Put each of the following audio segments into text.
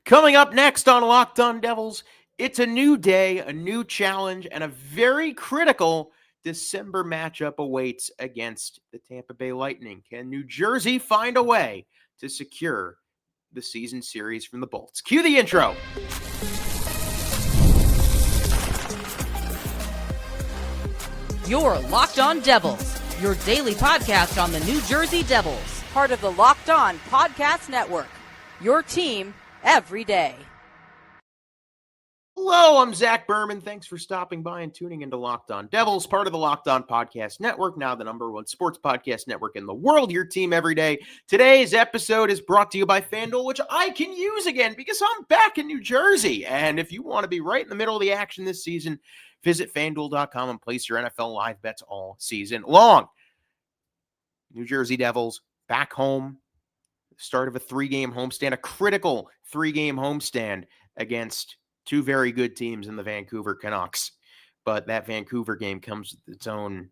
Coming up next on Locked On Devils, it's a new day, a new challenge, and a very critical December matchup awaits against the Tampa Bay Lightning. Can New Jersey find a way to secure the season series from the Bolts? Cue the intro. You're Locked On Devils, your daily podcast on the New Jersey Devils. Part of the Locked On Podcast Network, your team every day. Hello, I'm Zach Berman. Thanks for stopping by and tuning into Locked On Devils, part of the Locked On Podcast Network, now the #1 sports podcast network in the world, your team every day. Today's episode is brought to you by FanDuel, which I can use again because I'm back in New Jersey. And if you want to be right in the middle of the action this season, visit FanDuel.com and place your NFL live bets all season long. New Jersey Devils back home, start of a 3-game homestand, a critical 3-game homestand against two very good teams in the Vancouver Canucks. But that Vancouver game comes with its own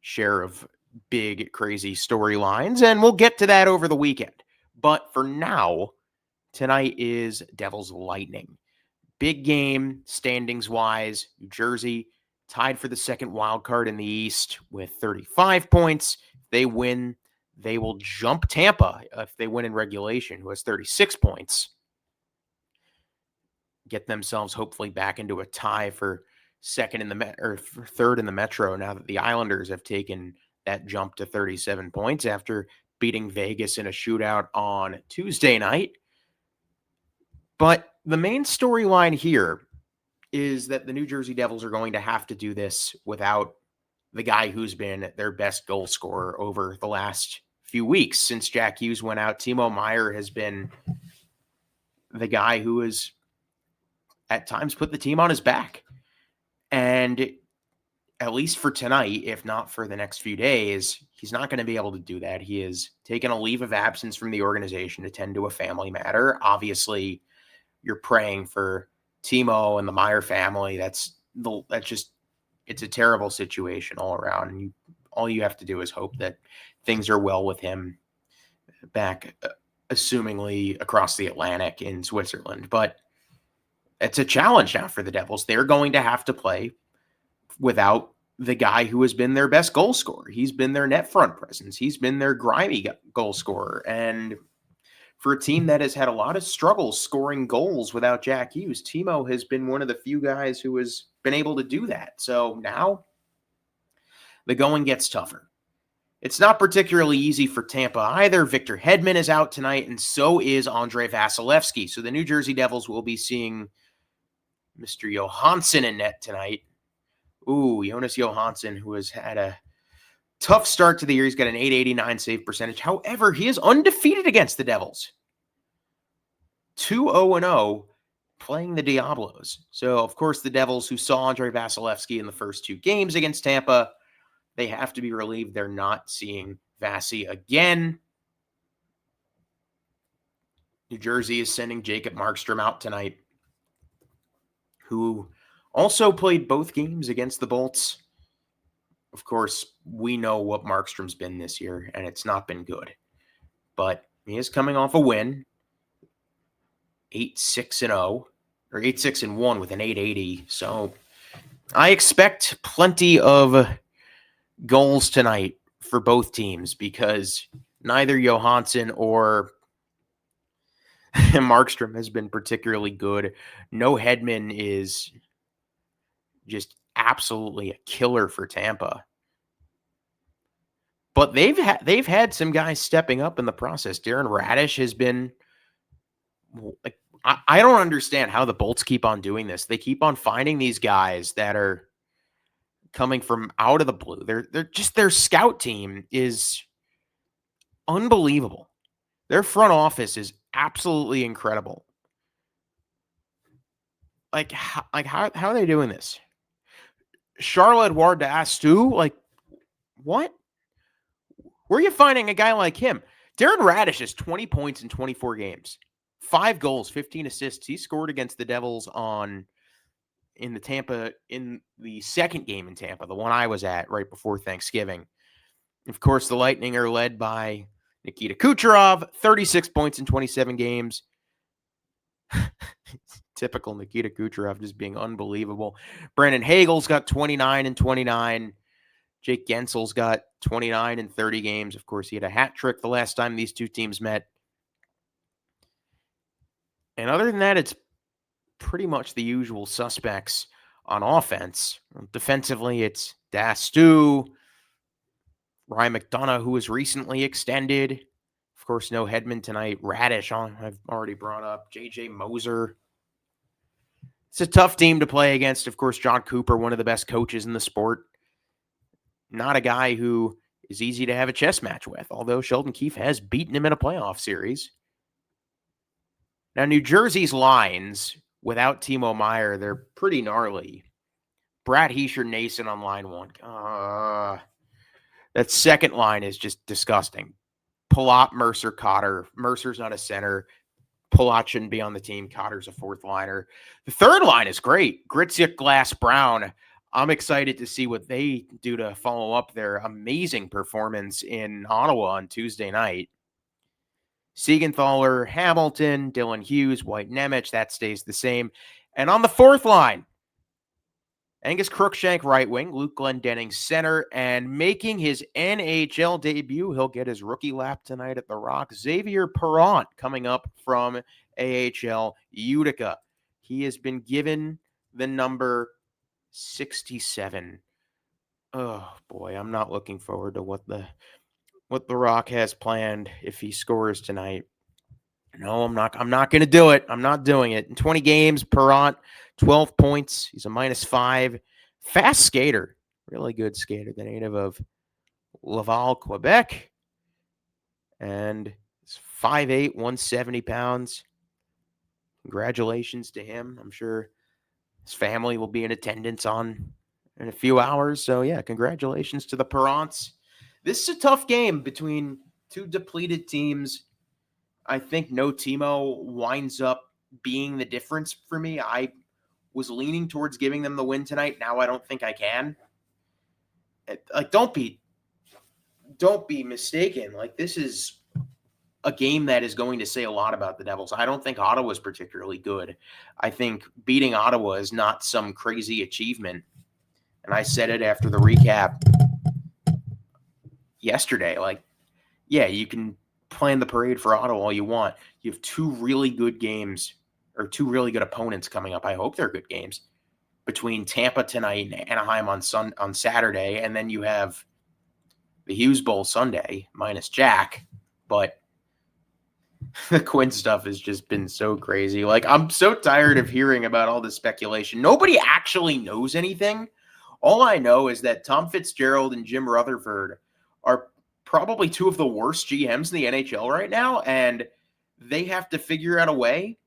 share of big, crazy storylines, and we'll get to that over the weekend. But for now, tonight is Devils Lightning. Big game, standings-wise. New Jersey tied for the second wild card in the East with 35 points. If they win, they will jump Tampa if they win in regulation, who has 36 points. Get themselves hopefully back into a tie for third in the Metro now that the Islanders have taken that jump to 37 points after beating Vegas in a shootout on Tuesday night. But the main storyline here is that the New Jersey Devils are going to have to do this without the guy who's been their best goal scorer over the last few weeks. Since Jack Hughes went out, Timo Meier has been the guy who has at times put the team on his back. And at least for tonight, if not for the next few days, he's not going to be able to do that. He has taken a leave of absence from the organization to tend to a family matter. Obviously, you're praying for Timo and the Meier family. It's a terrible situation all around. And all you have to do is hope that things are well with him back, assumingly across the Atlantic in Switzerland. But it's a challenge now for the Devils. They're going to have to play without the guy who has been their best goal scorer. He's been their net front presence. He's been their grimy goal scorer. And for a team that has had a lot of struggles scoring goals without Jack Hughes, Timo has been one of the few guys who has been able to do that. So now the going gets tougher. It's not particularly easy for Tampa either. Victor Hedman is out tonight, and so is Andrei Vasilevsky. So the New Jersey Devils will be seeing Mr. Johansson in net tonight. Jonas Johansson, who has had a tough start to the year. He's got an .889 save percentage. However, he is undefeated against the Devils. 2-0-0 playing the Diablos. So, of course, the Devils, who saw Andrei Vasilevsky in the first 2 games against Tampa, they have to be relieved they're not seeing Vasi again. New Jersey is sending Jacob Markstrom out tonight, who also played both games against the Bolts. Of course, we know what Markstrom's been this year, and it's not been good. But he is coming off a win, 8-6-0, or 8-6-1 with an .880. So I expect plenty of goals tonight for both teams because neither Johansson or Markstrom has been particularly good. No Hedman is just absolutely a killer for Tampa. But they've had some guys stepping up in the process. Darren Radish has been like, I don't understand how the Bolts keep on doing this. They keep on finding these guys that are coming from out of the blue. Their scout team is unbelievable. Their front office is absolutely incredible. How are they doing this? Charles-Edouard Dastou, what? Where are you finding a guy like him? Darren Radish has 20 points in 24 games, 5 goals, 15 assists. He scored against the Devils in the second game in Tampa, the one I was at right before Thanksgiving. Of course, the Lightning are led by Nikita Kucherov, 36 points in 27 games. Typical Nikita Kucherov just being unbelievable. Brandon Hagel's got 29 and 29. Jake Gensel's got 29 and 30 games. Of course, he had a hat trick the last time these two teams met. And other than that, it's pretty much the usual suspects on offense. Defensively, it's Dastu, Ryan McDonough, who was recently extended. Of course, no Hedman tonight. Radish, I've already brought up. J.J. Moser. It's a tough team to play against. Of course, John Cooper, one of the best coaches in the sport. Not a guy who is easy to have a chess match with, although Sheldon Keefe has beaten him in a playoff series. Now, New Jersey's lines, without Timo Meyer, they're pretty gnarly. Brad Heischer, Nason on line one. That second line is just disgusting. Palat, Mercer, Cotter. Mercer's not a center. Palat shouldn't be on the team. Cotter's a fourth liner. The third line is great. Gritsuk, Glass, Brown. I'm excited to see what they do to follow up their amazing performance in Ottawa on Tuesday night. Siegenthaler, Hamilton, Dylan Hughes, White Nemec, that stays the same. And on the fourth line, Angus Crookshank, right wing, Luke Glendening, center, and making his NHL debut, he'll get his rookie lap tonight at the Rock, Xavier Perrant, coming up from AHL Utica. He has been given the number 67. Oh boy, I'm not looking forward to what the Rock has planned if he scores tonight. No, I'm not going to do it. I'm not doing it. In 20 games, Perrant, 12 points. He's a -5. Fast skater. Really good skater. The native of Laval, Quebec. And he's 5'8", 170 pounds. Congratulations to him. I'm sure his family will be in attendance in a few hours. So, yeah, congratulations to the Perrants. This is a tough game between two depleted teams. I think no Timo winds up being the difference for me. I was leaning towards giving them the win tonight. Now I don't think I can. Like, don't be mistaken. Like, this is a game that is going to say a lot about the Devils. I don't think Ottawa is particularly good. I think beating Ottawa is not some crazy achievement. And I said it after the recap yesterday. Like, yeah, you can plan the parade for Ottawa all you want. You have two really good games, or two really good opponents coming up. I hope they're good games, between Tampa tonight and Anaheim on Saturday, and then you have the Hughes Bowl Sunday minus Jack. But the Quinn stuff has just been so crazy. Like, I'm so tired of hearing about all this speculation. Nobody actually knows anything. All I know is that Tom Fitzgerald and Jim Rutherford are probably two of the worst GMs in the NHL right now, and they have to figure out a way,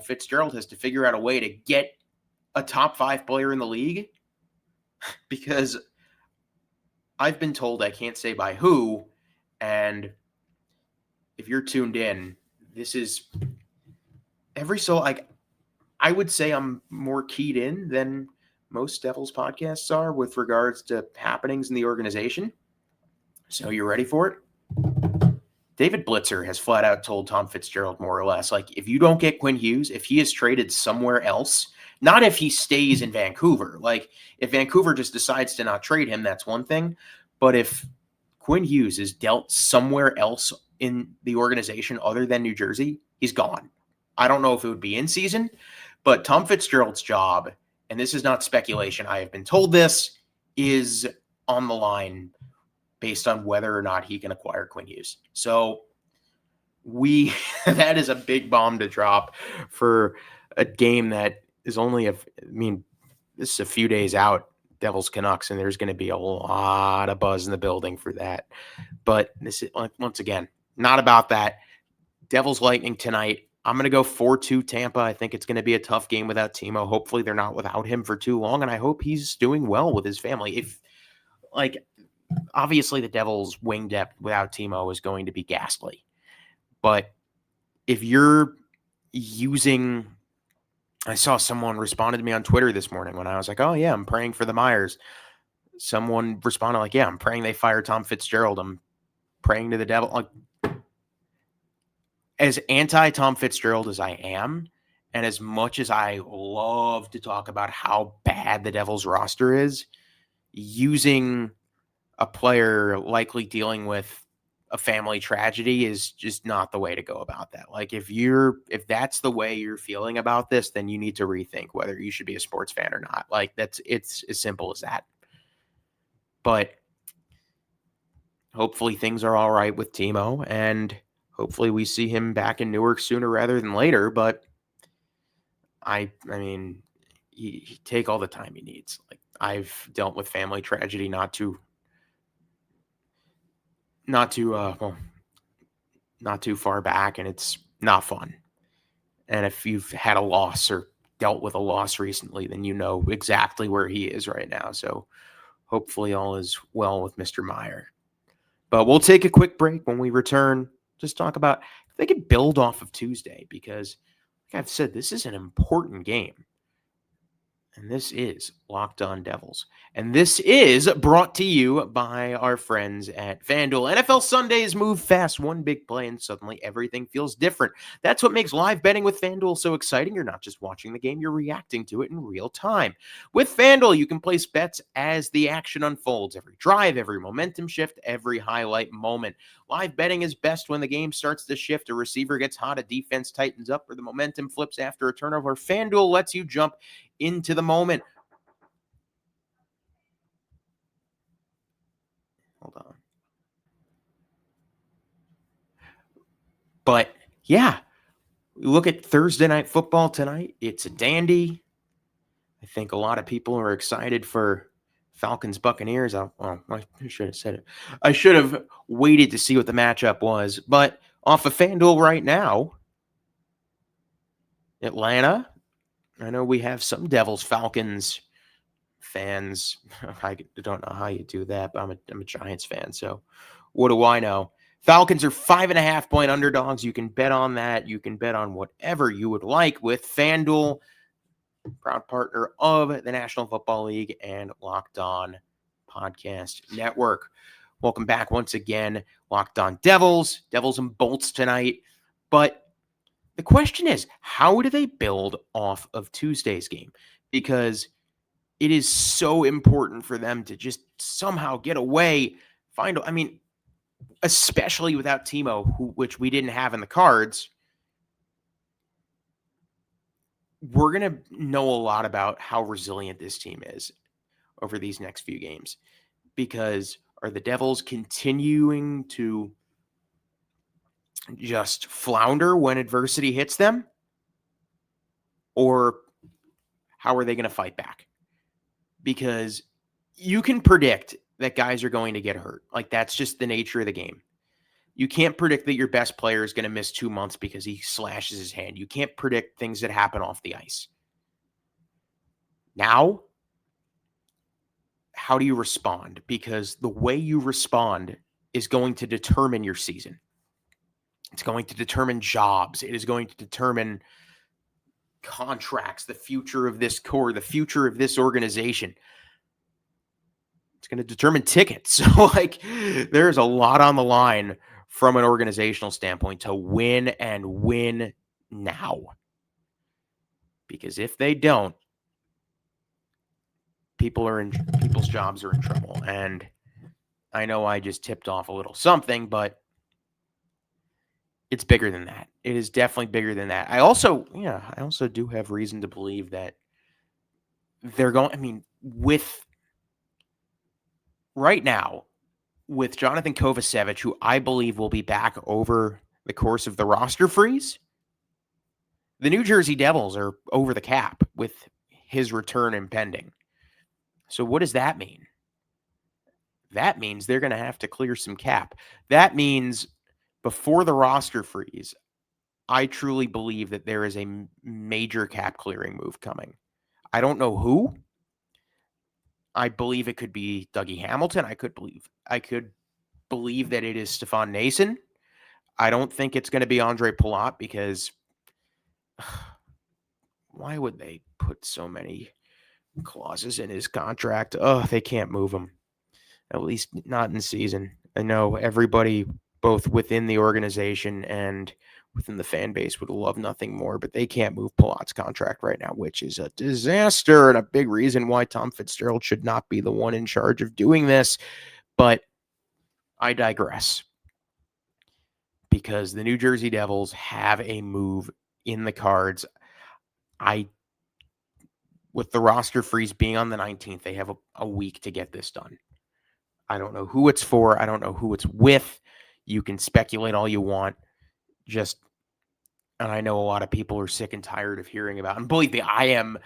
Fitzgerald has to figure out a way to get a top 5 player in the league, because I've been told I can't say by who, and if you're tuned in, this is I would say I'm more keyed in than most Devils podcasts are with regards to happenings in the organization. So you ready for it? David Blitzer has flat out told Tom Fitzgerald more or less, like, if you don't get Quinn Hughes, if he is traded somewhere else, not if he stays in Vancouver. Like, if Vancouver just decides to not trade him, that's one thing. But if Quinn Hughes is dealt somewhere else in the organization other than New Jersey, he's gone. I don't know if it would be in season, but Tom Fitzgerald's job, and this is not speculation, I have been told this, is on the line based on whether or not he can acquire Quinn Hughes. So that is a big bomb to drop for a game that is only this is a few days out, Devils Canucks, and there's going to be a lot of buzz in the building for that. But this is, once again, not about that. Devils Lightning tonight. I'm going to go 4-2 Tampa. I think it's going to be a tough game without Timo. Hopefully they're not without him for too long, and I hope he's doing well with his family. Obviously the Devils' wing depth without Timo is going to be ghastly. But if you're using, I saw someone responded to me on Twitter this morning when I was like, oh yeah, I'm praying for the Myers. Someone responded like, yeah, I'm praying they fire Tom Fitzgerald. I'm praying to the devil. Like, as anti-Tom Fitzgerald as I am, and as much as I love to talk about how bad the Devils roster is, using a player likely dealing with a family tragedy is just not the way to go about that. Like if that's the way you're feeling about this, then you need to rethink whether you should be a sports fan or not. Like it's as simple as that. But hopefully things are all right with Timo, and hopefully we see him back in Newark sooner rather than later. But I mean, he take all the time he needs. Like I've dealt with family tragedy not too far back, and it's not fun. And if you've had a loss or dealt with a loss recently, then you know exactly where he is right now. So hopefully all is well with Mr. Meyer. But we'll take a quick break. When we return, just talk about if they could build off of Tuesday, because like I've said, this is an important game. And this is Locked On Devils. And this is brought to you by our friends at FanDuel. NFL Sundays move fast, one big play, and suddenly everything feels different. That's what makes live betting with FanDuel so exciting. You're not just watching the game, you're reacting to it in real time. With FanDuel, you can place bets as the action unfolds. Every drive, every momentum shift, every highlight moment. Live betting is best when the game starts to shift, a receiver gets hot, a defense tightens up, or the momentum flips after a turnover. FanDuel lets you jump into the moment. Hold on. But yeah, look at Thursday Night Football tonight. It's a dandy. I think a lot of people are excited for Falcons Buccaneers. I should have said it. I should have waited to see what the matchup was. But off of FanDuel right now, Atlanta. I know we have some Devils Falcons fans. I don't know how you do that, but I'm a Giants fan, so what do I know? Falcons are 5.5-point underdogs. You can bet on that. You can bet on whatever you would like with FanDuel, proud partner of the National Football League and Locked On Podcast Network. Welcome back once again. Locked On Devils and Bolts tonight. But the question is, how do they build off of Tuesday's game? Because it is so important for them to just somehow get away. Especially without Timo, which we didn't have in the cards. We're going to know a lot about how resilient this team is over these next few games. Because are the Devils continuing to just flounder when adversity hits them? Or how are they going to fight back? Because you can predict that guys are going to get hurt. Like, that's just the nature of the game. You can't predict that your best player is going to miss 2 months because he slashes his hand. You can't predict things that happen off the ice. Now, how do you respond? Because the way you respond is going to determine your season. It's going to determine jobs. It is going to determine contracts, the future of this core, the future of this organization. It's going to determine tickets. So, there's a lot on the line from an organizational standpoint to win and win now. Because if they don't, people's jobs are in trouble. And I know I just tipped off a little something, but it's bigger than that. It is definitely bigger than that. I also do have reason to believe that they're going, with right now, with Jonathan Kovacevic, who I believe will be back over the course of the roster freeze, the New Jersey Devils are over the cap with his return impending. So what does that mean? That means they're going to have to clear some cap. That means before the roster freeze, I truly believe that there is a major cap clearing move coming. I don't know who. I believe it could be Dougie Hamilton. I could believe that it is Stefan Nason. I don't think it's going to be Andre Palat, because why would they put so many clauses in his contract? Oh, they can't move him. At least not in season. I know everybody, both within the organization and within the fan base would love nothing more, but they can't move Palat's contract right now, which is a disaster and a big reason why Tom Fitzgerald should not be the one in charge of doing this. But I digress, because the New Jersey Devils have a move in the cards. With the roster freeze being on the 19th, they have a week to get this done. I don't know who it's for. I don't know who it's with. You can speculate all you want. And I know a lot of people are sick and tired of hearing about, and believe me, I am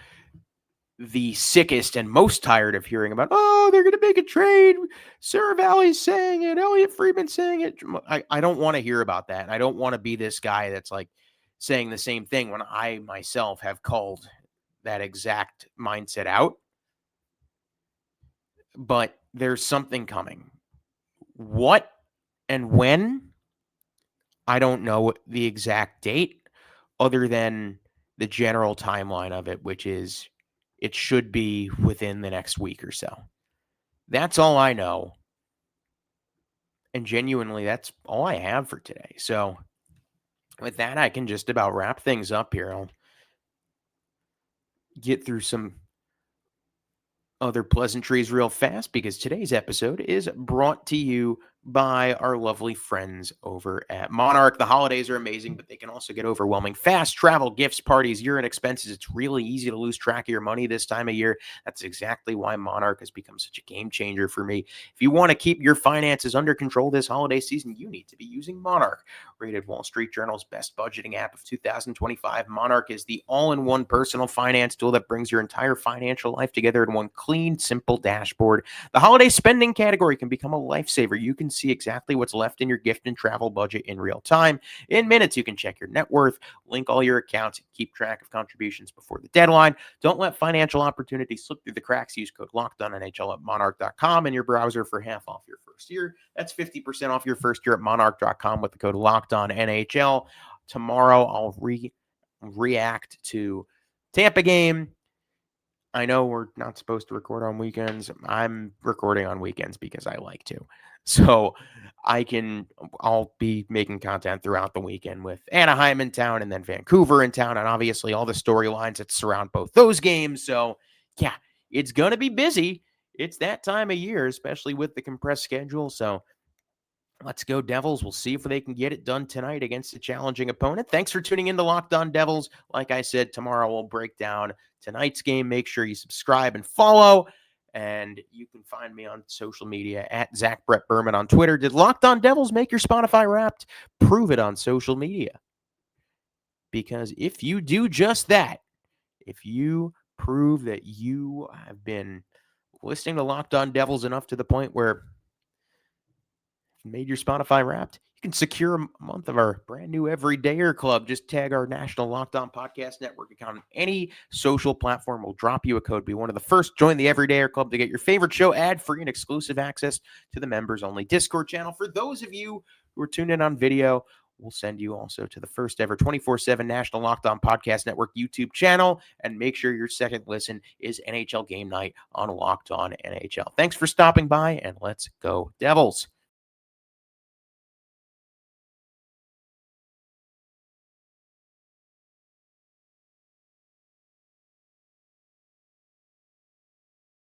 the sickest and most tired of hearing about, oh, they're going to make a trade. Sarah Valley's saying it. Elliot Friedman saying it. I don't want to hear about that. I don't want to be this guy that's like saying the same thing when I myself have called that exact mindset out. But there's something coming. What and when? I don't know the exact date, other than the general timeline of it, which is it should be within the next week or so. That's all I know. And genuinely, that's all I have for today. So with that, I can just about wrap things up here. I'll get through some other pleasantries real fast, because today's episode is brought to you by our lovely friends over at Monarch. The holidays are amazing, but they can also get overwhelming. Fast travel, gifts, parties, year-end expenses. It's really easy to lose track of your money this time of year. That's exactly why Monarch has become such a game changer for me. If you want to keep your finances under control this holiday season, you need to be using Monarch. Rated Wall Street Journal's best budgeting app of 2025, Monarch is the all-in-one personal finance tool that brings your entire financial life together in one clean, simple dashboard. The holiday spending category can become a lifesaver. You can see exactly what's left in your gift and travel budget in real time. In minutes, you can check your net worth, link all your accounts, and keep track of contributions before the deadline. Don't let financial opportunities slip through the cracks. Use code LOCKEDONNHL at monarch.com in your browser for half off your first year. That's 50% off your first year at monarch.com with the code LOCKEDONNHL. Tomorrow, I'll react to Tampa game. I know we're not supposed to record on weekends. I'm recording on weekends because I like to. So I'll be making content throughout the weekend with Anaheim in town and then Vancouver in town, and obviously all the storylines that surround both those games. So yeah, it's going to be busy. It's that time of year, especially with the compressed schedule. So let's go Devils. We'll see if they can get it done tonight against a challenging opponent. Thanks for tuning in to Locked On Devils. Like I said, tomorrow we'll break down tonight's game. Make sure you subscribe and follow. And you can find me on social media at Zach Brett Berman on Twitter. Did Locked On Devils make your Spotify Wrapped? Prove it on social media. Because if you do just that, if you prove that you have been listening to Locked On Devils enough to the point where made your Spotify Wrapped, you can secure a month of our brand new Everydayer Club. Just tag our National Locked On Podcast Network account on any social platform. We'll drop you a code. Be one of the first. Join the Everydayer Club to get your favorite show ad-free and exclusive access to the members-only Discord channel. For those of you who are tuned in on video, we'll send you also to the first ever 24/7 National Locked On Podcast Network YouTube channel. And make sure your second listen is NHL Game Night on Locked On NHL. Thanks for stopping by, and let's go Devils.